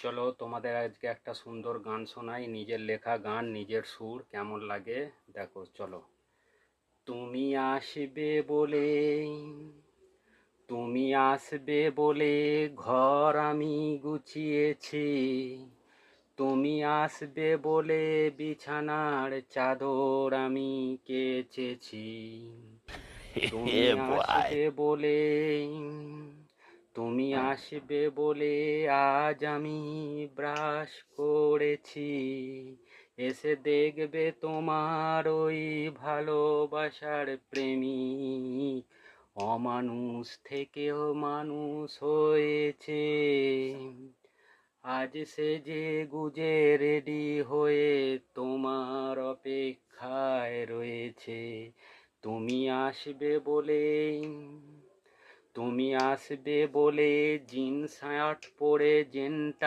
চলো তোমাদের আজকে একটা সুন্দর গান শোনাই, নিজের লেখা গান, নিজের সুর, কেমন লাগে দেখো। চলো। তুমি আসবে বলে, তুমি আসবে বলে ঘর আমি গুছিয়েছি। তুমি আসবে বলে বিছানার চাদর আমি কেচেছি। তুমি Yeah, boy. আসবে বলে, তুমি আসবে বলে আজ আমি ব্রাশ করেছি। এসে দেখবে তোমার ওই ভালোবাসার প্রেমিক অমানুষ থেকেও মানুষ হয়েছে। আজ সে যে গুজে রেডি হয়ে তোমার অপেক্ষায় রয়েছে। তুমি আসবে বলে, তুমি আসবে বলে জিন্স শার্ট পরে জেনটা